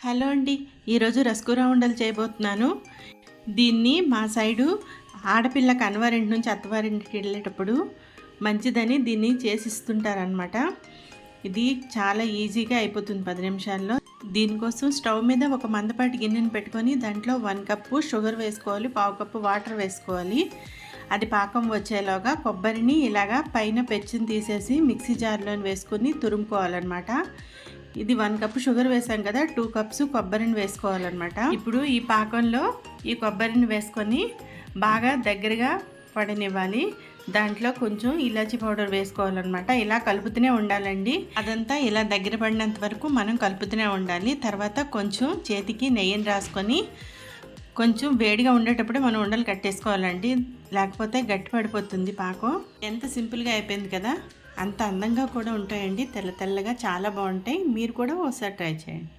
Hello అండి, ఈరోజు రసగుల్లా ఉండలు చేయబోతున్నాను. దీన్ని మా సైడు ఆడపిల్ల కన్వారింటి నుంచి అత్తవారింటికి వెళ్ళేటప్పుడు మంచిదని దీన్ని చేసిస్తుంటారనమాట. ఇది చాలా ఈజీగా అయిపోతుంది 10 నిమిషాల్లో. దీనికోసం స్టవ్ మీద ఒక మందపాటి గిన్నెను పెట్టుకొని దాంట్లో 1 కప్పు షుగర్ వేసుకోవాలి, 1/2 కప్పు వాటర్ వేసుకోవాలి. అది పాకం వచ్చేలాగా కొబ్బరిని ఇలాగా పైన పెచ్చుని తీసేసి మిక్సీ జార్లో వేసుకొని తురుముకోవాలన్నమాట. ఇది 1 కప్పు షుగర్ వేసాం కదా, 2 కప్స్ కొబ్బరిని వేసుకోవాలన్నమాట. ఇప్పుడు ఈ పాకంలో ఈ కొబ్బరిని వేసుకొని బాగా దగ్గరగా పడనివ్వాలి. దాంట్లో కొంచెం ఇలాచీ పౌడర్ వేసుకోవాలన్నమాట. ఇలా కలుపుతూనే ఉండాలండి. అదంతా ఇలా దగ్గర పడినంత వరకు మనం కలుపుతూనే ఉండాలి. తర్వాత కొంచెం చేతికి నెయ్యిని రాసుకొని కొంచెం వేడిగా ఉండేటప్పుడే మనం ఉండలు కట్టేసుకోవాలండి, లేకపోతే గట్టి పడిపోతుంది పాకం. ఎంత సింపుల్గా అయిపోయింది కదా, అంత అందంగా కూడా ఉంటాయండి. తెల్ల తెల్లగా చాలా బాగుంటాయి. మీరు కూడా ఒకసారి ట్రై చేయండి.